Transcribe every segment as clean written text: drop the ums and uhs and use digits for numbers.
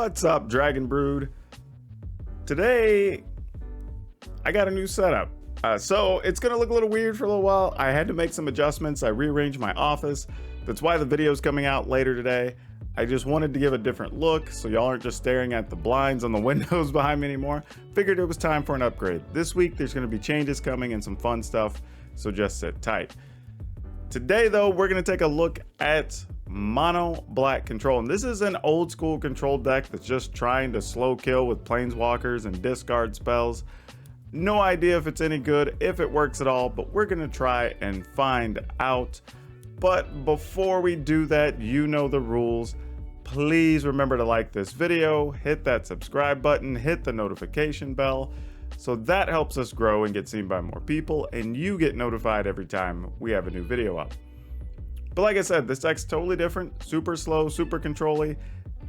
What's up, Dragon Brood? Today, I got a new setup. So it's gonna look a little weird for a little while. I had to make some adjustments. I rearranged my office. That's why the video's coming out later today. I just wanted to give a different look so y'all aren't just staring at the blinds on the windows behind me anymore. Figured it was time for an upgrade. This week, there's gonna be changes coming and some fun stuff, so just sit tight. Today, though, we're gonna take a look at Mon Black Control. And this is an old school control deck that's just trying to slow kill with planeswalkers and discard spells. No idea if it's any good, if it works at all, but we're gonna try and find out. But before we do that, you know the rules. Please remember to like this video, hit that subscribe button, hit the notification bell, so that helps us grow and get seen by more people, and you get notified every time we have a new video up. But like I said, this deck's totally different, super slow, super control-y.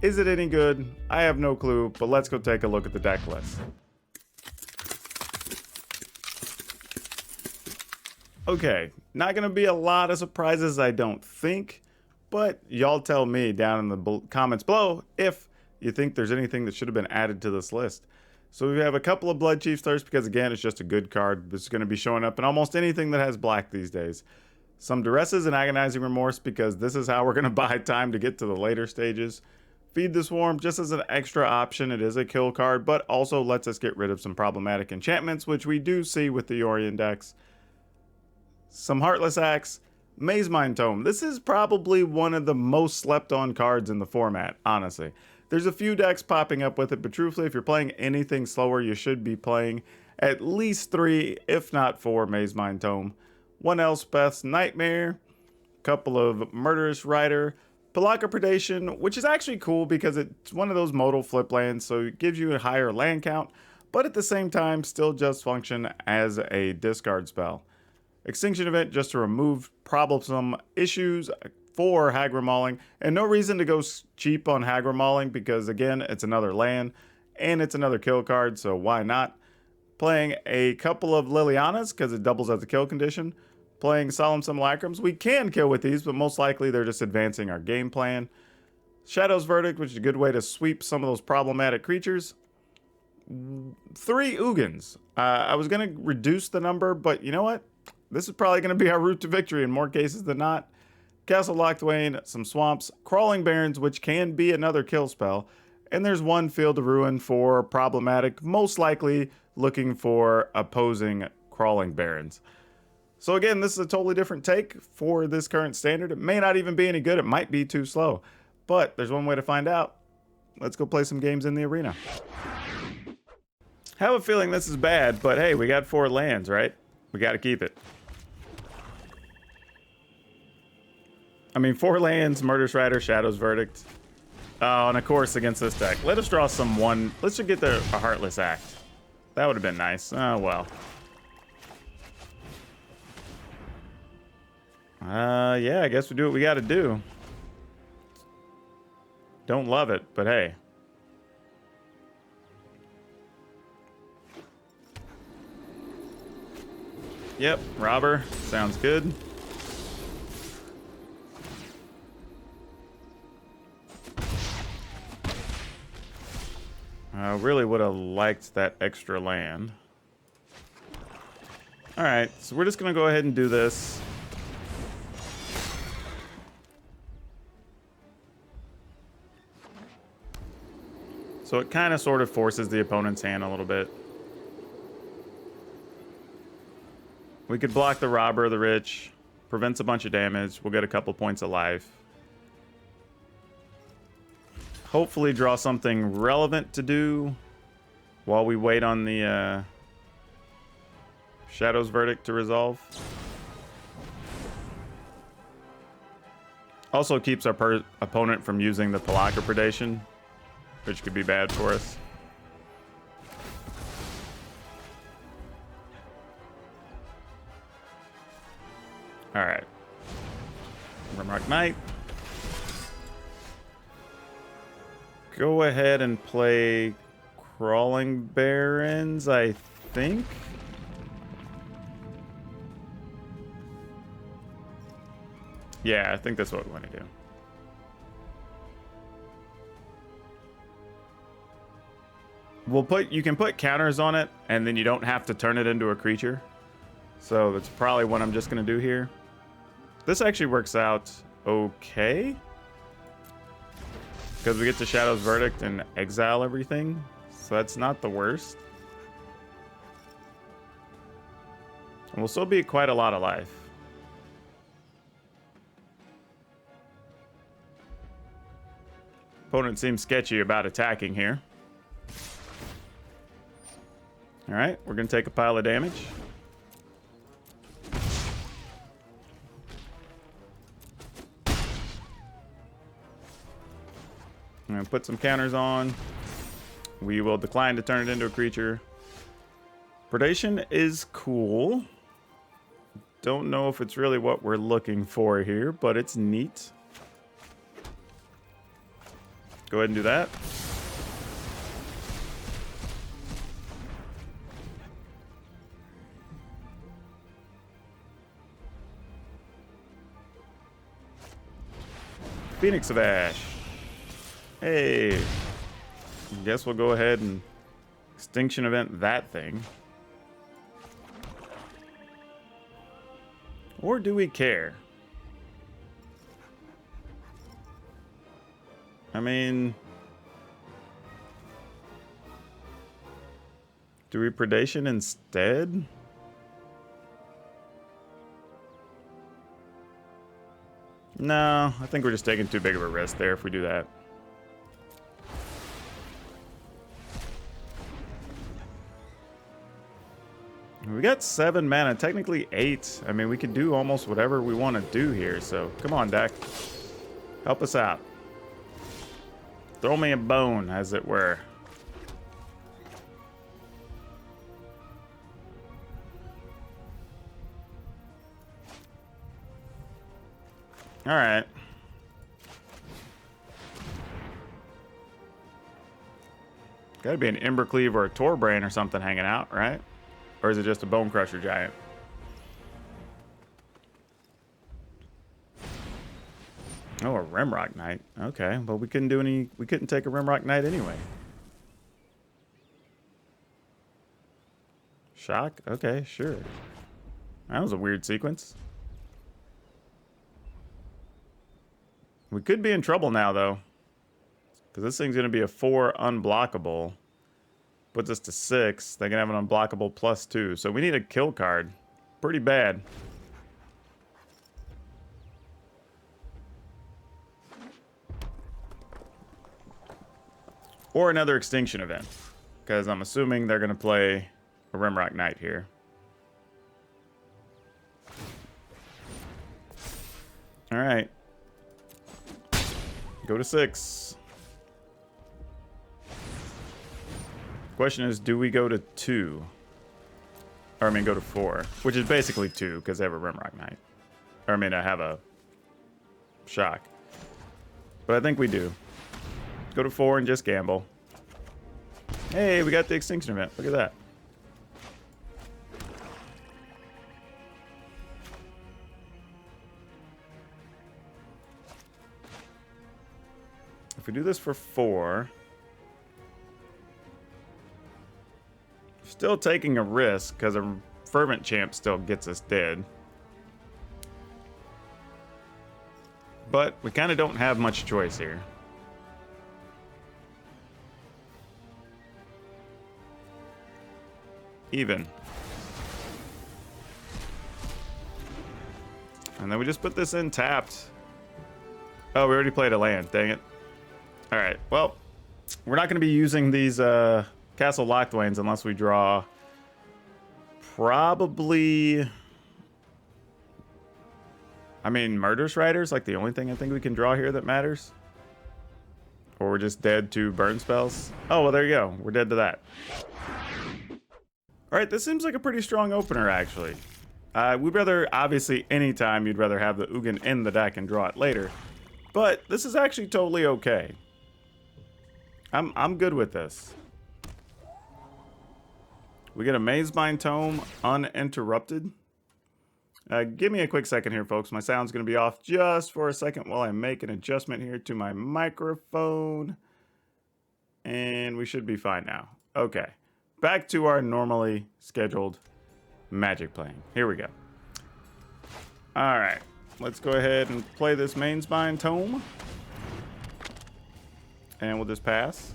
Is it any good? I have no clue, but let's go take a look at the deck list. Okay, not gonna be a lot of surprises, I don't think, but y'all tell me down in the comments below if you think there's anything that should have been added to this list. So we have a couple of Blood Chief Thirst because again, it's just a good card. It's gonna be showing up in almost anything that has black these days. Some Duresses and Agonizing Remorse because this is how we're gonna buy time to get to the later stages. Feed the Swarm just as an extra option. It is a kill card, but also lets us get rid of some problematic enchantments, which we do see with the Yorion decks. Some Heartless Axe, Mazemind Tome. This is probably one of the most slept on cards in the format, honestly. There's a few decks popping up with it, but truthfully, if you're playing anything slower, you should be playing at least 3, if not 4 Mazemind Tome. One Elspeth's Nightmare, couple of Murderous Rider, Pelakka Predation, which is actually cool because it's one of those modal flip lands, so it gives you a higher land count, but at the same time, still just function as a discard spell. Extinction Event just to remove troublesome issues for Hagra Mauling, and no reason to go cheap on Hagra Mauling because again, it's another land and it's another kill card, so why not? Playing a couple of Lilianas because it doubles as a kill condition. Playing Solemn Simulacrums. We can kill with these, but most likely they're just advancing our game plan. Shadow's Verdict, which is a good way to sweep some of those problematic creatures. 3 Ugins. I was going to reduce the number, but you know what? This is probably going to be our route to victory in more cases than not. Castle Locthwain, some Swamps, Crawling Barrens, which can be another kill spell. And there's 1 Field of Ruin for problematic, most likely looking for opposing Crawling Barrens. So again, this is a totally different take for this current standard. It may not even be any good. It might be too slow. But there's one way to find out. Let's go play some games in the arena. Have a feeling this is bad, but hey, we got 4 lands, right? We got to keep it. I mean, 4 lands, Murderous Rider, Shadow's Verdict. Oh, and of course against this deck. Let us draw some one. Let's just get a Heartless Act. That would have been nice. Oh, well. Yeah, I guess we do what we got to do. Don't love it, but hey. Yep, Robber. Sounds good. I really would have liked that extra land. Alright, so we're just going to go ahead and do this. So it kind of sort of forces the opponent's hand a little bit. We could block the Robber of the Rich, prevents a bunch of damage, we'll get a couple points of life. Hopefully draw something relevant to do while we wait on the Shadow's Verdict to resolve. Also keeps our opponent from using the Pelakka Predation, which could be bad for us. Alright. Rimrock Knight. Go ahead and play Crawling Barrens, I think. Yeah, I think that's what we want to do. You can put counters on it, and then you don't have to turn it into a creature. So that's probably what I'm just gonna do here. This actually works out okay, because we get to Shadow's Verdict and exile everything, so that's not the worst. And we'll still be quite a lot of life. Opponent seems sketchy about attacking here. Alright, we're going to take a pile of damage. I'm going to put some counters on. We will decline to turn it into a creature. Predation is cool. Don't know if it's really what we're looking for here, but it's neat. Go ahead and do that. Phoenix of Ash. Hey. Guess we'll go ahead and extinction event that thing. Or do we care? I mean, do we predation instead? No, I think we're just taking too big of a risk there if we do that. We got 7 mana, technically 8. I mean, we could do almost whatever we want to do here, so come on, deck. Help us out. Throw me a bone, as it were. Alright. Gotta be an Embercleave or a Torbrain or something hanging out, right? Or is it just a Bone Crusher Giant? Oh, a Rimrock Knight. Okay, but we couldn't do any. We couldn't take a Rimrock Knight anyway. Shock? Okay, sure. That was a weird sequence. We could be in trouble now, though. Because this thing's going to be a 4 unblockable. Puts us to 6. They can have an unblockable +2. So we need a kill card. Pretty bad. Or another extinction event. Because I'm assuming they're going to play a Rimrock Knight here. Alright. Go to 6. Question is, do we go to 2? Or, I mean, go to 4. Which is basically 2, because they have a Rimrock Knight. Or, I mean, I have a Shock. But I think we do. Go to 4 and just gamble. Hey, we got the extinction event. Look at that. If we do this for 4... Still taking a risk, because a Fervent Champ still gets us dead. But we kind of don't have much choice here. Even. And then we just put this in tapped. Oh, we already played a land. Dang it. Alright, well, we're not going to be using these Castle Locthwains unless we draw probably... I mean, Murderous Riders, like the only thing I think we can draw here that matters. Or we're just dead to burn spells. Oh, well, there you go. We're dead to that. Alright, this seems like a pretty strong opener, actually. We'd rather, obviously, anytime you'd rather have the Ugin in the deck and draw it later. But this is actually totally okay. I'm good with this. We get a Mazebind Tome uninterrupted. Give me a quick second here, folks. My sound's going to be off just for a second while I make an adjustment here to my microphone. And we should be fine now. Okay. Back to our normally scheduled Magic playing. Here we go. Alright. Let's go ahead and play this Mainspine Tome. And we'll just pass.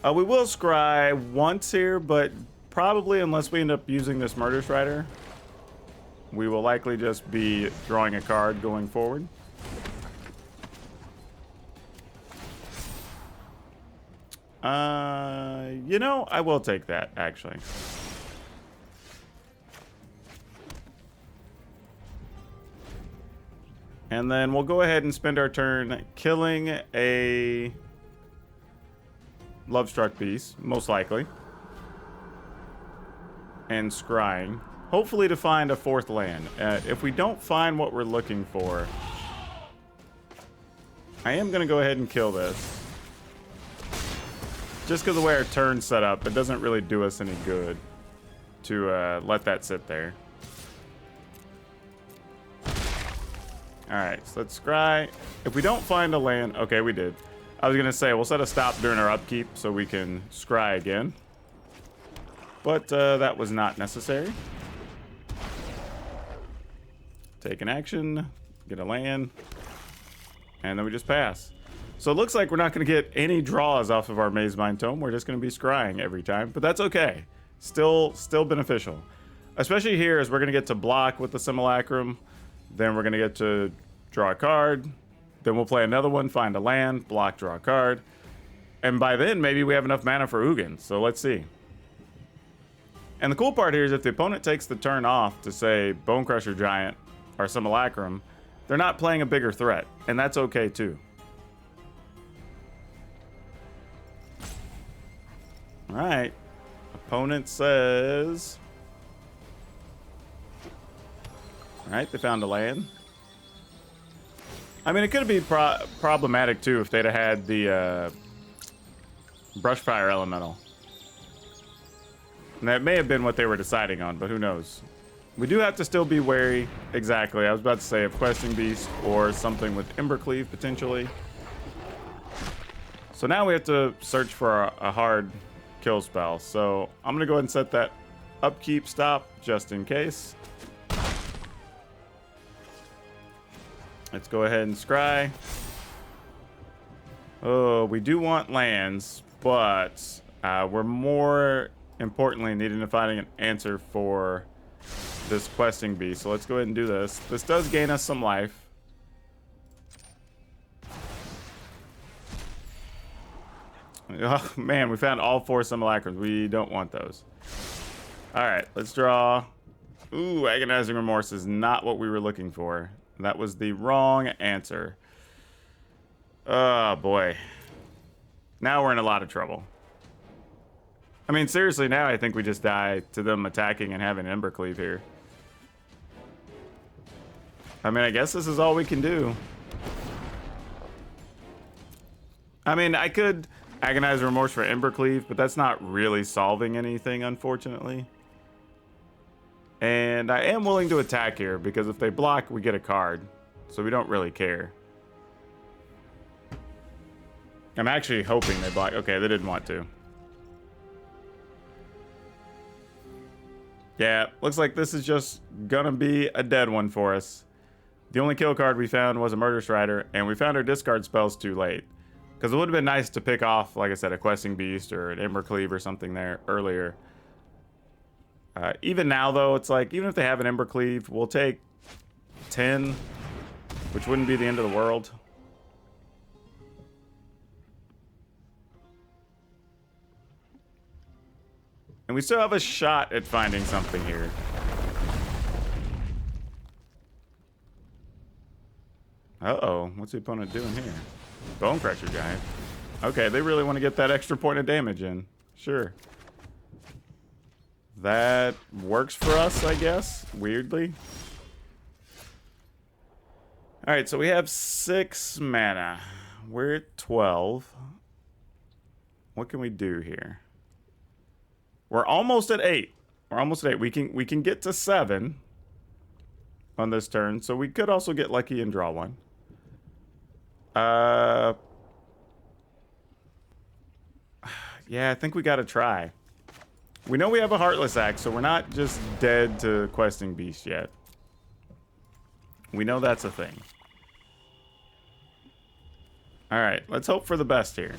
We will scry once here, but probably unless we end up using this Murder Strider, we will likely just be drawing a card going forward. You know, I will take that, actually. And then we'll go ahead and spend our turn killing a Lovestruck Beast, most likely. And scrying. Hopefully to find a fourth land. If we don't find what we're looking for, I am going to go ahead and kill this. Just because of the way our turn's set up, it doesn't really do us any good to let that sit there. Alright, so let's scry. If we don't find a land... Okay, we did. I was going to say, we'll set a stop during our upkeep so we can scry again. But that was not necessary. Take an action, get a land, and then we just pass. So it looks like we're not going to get any draws off of our Mainspine Tome. We're just going to be scrying every time, but that's okay. Still beneficial. Especially here, as we're going to get to block with the Simulacrum. Then we're going to get to draw a card. Then we'll play another one, find a land, block, draw a card. And by then, maybe we have enough mana for Ugin. So let's see. And the cool part here is if the opponent takes the turn off to say Bone Crusher Giant or Simulacrum, they're not playing a bigger threat. And that's okay too. Alright. Opponent says... Alright, they found a land. I mean, it could be problematic too if they'd have had the Brushfire Elemental. And that may have been what they were deciding on, but who knows. We do have to still be wary. Exactly, I was about to say of Questing Beast or something with Embercleave potentially. So now we have to search for a hard kill spell. So I'm going to go ahead and set that upkeep stop just in case. Let's go ahead and scry. Oh, we do want lands, but we're more importantly needing to find an answer for this Questing Beast. So let's go ahead and do this. This does gain us some life. Oh man, we found all 4 Simulacrums. We don't want those. Alright, let's draw. Ooh, Agonizing Remorse is not what we were looking for. That was the wrong answer. Oh, boy. Now we're in a lot of trouble. I mean, seriously, now I think we just die to them attacking and having Embercleave here. I mean, I guess this is all we can do. I mean, I could Agonize Remorse for Embercleave, but that's not really solving anything, unfortunately. And I am willing to attack here, because if they block, we get a card. So we don't really care. I'm actually hoping they block. Okay, they didn't want to. Yeah, looks like this is just gonna be a dead one for us. The only kill card we found was a Murder Strider, and we found our discard spells too late. Because it would have been nice to pick off, like I said, a Questing Beast or an Embercleave or something there earlier. Even now, though, it's like, even if they have an Embercleave, we'll take 10, which wouldn't be the end of the world. And we still have a shot at finding something here. Uh-oh, what's the opponent doing here? Bone Crusher Giant. Okay, they really want to get that extra point of damage in. Sure. That works for us, I guess, weirdly. Alright, so we have 6 mana. We're at 12. What can we do here? We're almost at 8. We're almost at 8. We can get to 7 on this turn, so we could also get lucky and draw one. Yeah, I think we got to try. We know we have a Heartless Axe, so we're not just dead to Questing Beast yet. We know that's a thing. Alright, let's hope for the best here.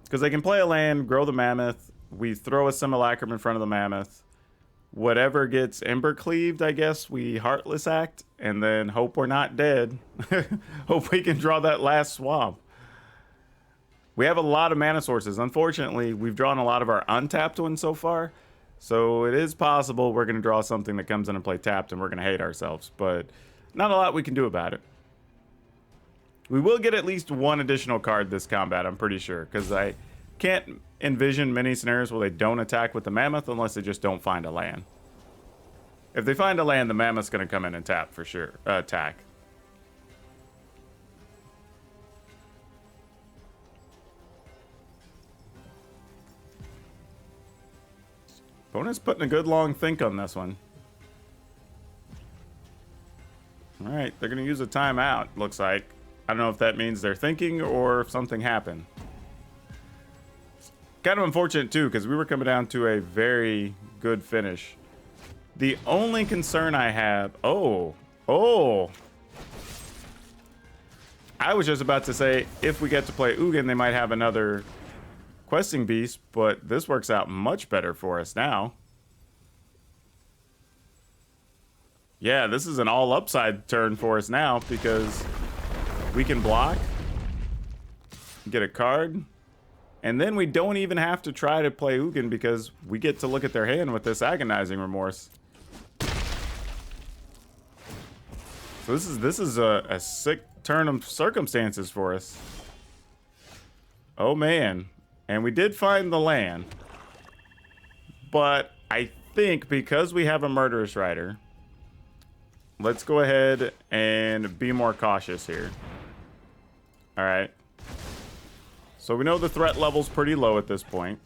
Because they can play a land, grow the Mammoth. We throw a Simulacrum in front of the Mammoth. Whatever gets Ember Cleaved, I guess, we Heartless Act. And then hope we're not dead. Hope we can draw that last swamp. We have a lot of mana sources. Unfortunately, we've drawn a lot of our untapped ones so far. So it is possible we're going to draw something that comes in and play tapped and we're going to hate ourselves. But not a lot we can do about it. We will get at least one additional card this combat, I'm pretty sure. Because I can't envision many scenarios where they don't attack with the Mammoth unless they just don't find a land. If they find a land, the Mammoth's going to come in and tap for sure. Attack. Opponent's putting a good long think on this one. Alright, they're going to use a timeout, looks like. I don't know if that means they're thinking or if something happened. Kind of unfortunate too, because we were coming down to a very good finish. The only concern I have... Oh! I was just about to say, if we get to play Ugin, they might have another Questing Beast, but this works out much better for us now. Yeah, this is an all upside turn for us now, because we can block, get a card, and then we don't even have to try to play Ugin because we get to look at their hand with this Agonizing Remorse. So this is a sick turn of circumstances for us. Oh man. And we did find the land. But I think because we have a Murderous Rider, let's go ahead and be more cautious here. Alright. So we know the threat level's pretty low at this point.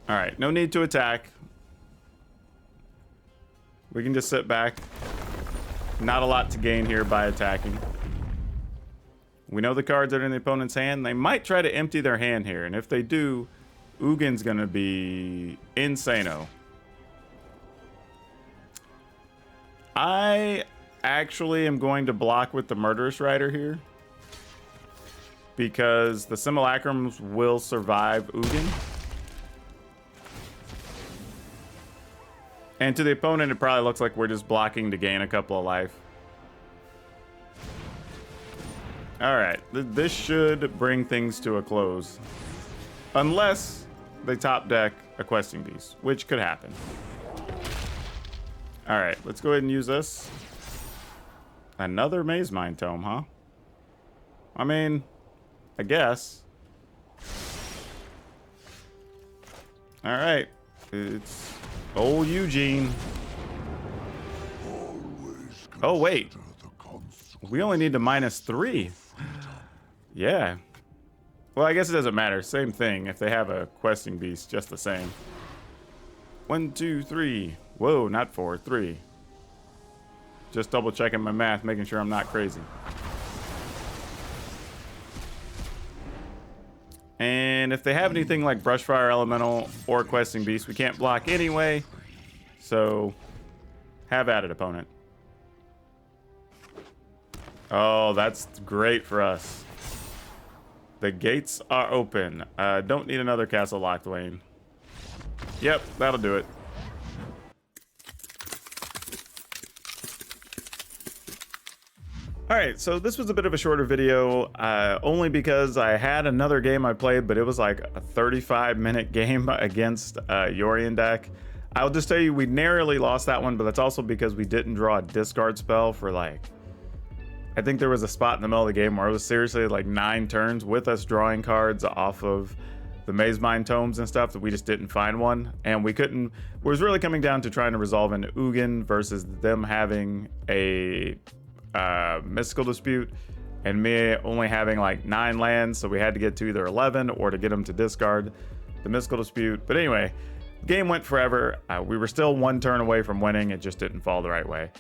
Alright, no need to attack. We can just sit back. Not a lot to gain here by attacking. We know the cards are in the opponent's hand. They might try to empty their hand here. And if they do, Ugin's going to be insano. I actually am going to block with the Murderous Rider here. Because the Simulacrums will survive Ugin. And to the opponent, it probably looks like we're just blocking to gain a couple of life. Alright, this should bring things to a close. Unless they top deck a Questing Beast, which could happen. Alright, let's go ahead and use this. Another Maze Mind Tome, huh? I mean, I guess. Alright, it's old Eugene. Oh, wait. We only need to -3. Yeah. Well, I guess it doesn't matter. Same thing. If they have a Questing Beast, just the same. 1, 2, 3. Whoa, not 4, 3. Just double checking my math, making sure I'm not crazy. And if they have anything like Brushfire Elemental or Questing Beast, we can't block anyway. So, have at it, opponent. Oh, that's great for us. The gates are open. Don't need another Castle Locthwain. Yep, that'll do it. Alright, so this was a bit of a shorter video, only because I had another game I played, but it was like a 35-minute game against Yorion deck. I'll just tell you, we narrowly lost that one, but that's also because we didn't draw a discard spell for like... I think there was a spot in the middle of the game where it was seriously like 9 turns with us drawing cards off of the Maze Mind Tomes and stuff that we just didn't find one. And we couldn't... It was really coming down to trying to resolve an Ugin versus them having a... Mystical Dispute and me only having like 9 lands, so we had to get to either 11 or to get them to discard the Mystical Dispute. But anyway, the game went forever. We were still 1 turn away from winning. It just didn't fall the right way.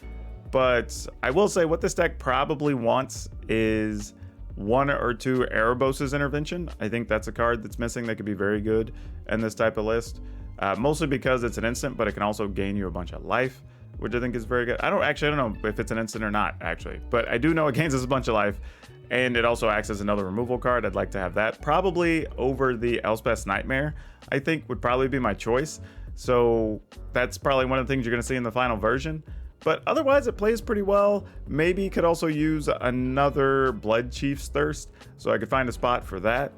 But I will say what this deck probably wants is 1 or 2 Erebos' Intervention. I think that's a card that's missing that could be very good in this type of list. Mostly because it's an instant, but it can also gain you a bunch of life, which I think is very good. I don't know if it's an instant or not, actually. But I do know it gains us a bunch of life, and it also acts as another removal card. I'd like to have that. Probably over the Elspeth's Nightmare, I think, would probably be my choice. So that's probably one of the things you're going to see in the final version. But otherwise, it plays pretty well. Maybe could also use another Blood Chief's Thirst, so I could find a spot for that.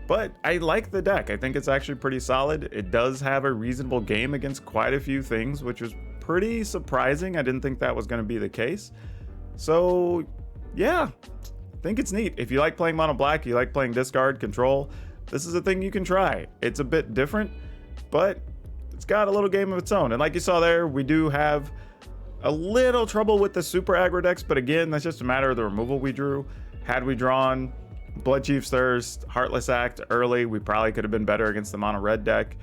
But I like the deck. I think it's actually pretty solid. It does have a reasonable game against quite a few things, which was pretty surprising. I didn't think that was going to be the case. So, yeah, I think it's neat. If you like playing Mono Black, you like playing Discard, Control, this is a thing you can try. It's a bit different, but it's got a little game of its own. And like you saw there, we do have a little trouble with the super aggro decks, but again, that's just a matter of the removal we drew. Had we drawn Blood Chief's Thirst, Heartless Act early, we probably could have been better against the mono red deck.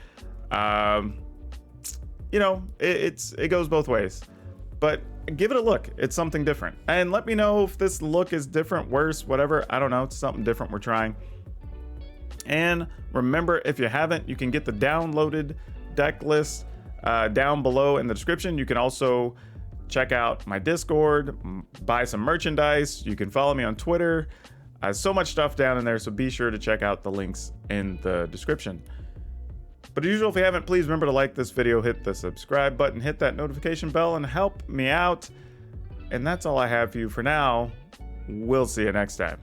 You know, it goes both ways, but give it a look. It's something different, and let me know if this look is different, worse, whatever. I don't know. It's something different we're trying. And remember, if you haven't, you can get the downloaded deck list down below in the description. You can also check out my Discord, buy some merchandise. You can follow me on Twitter. So much stuff down in there, so be sure to check out the links in the description. But as usual, if you haven't, please remember to like this video, hit the subscribe button, hit that notification bell, and help me out. And that's all I have for you for now. We'll see you next time.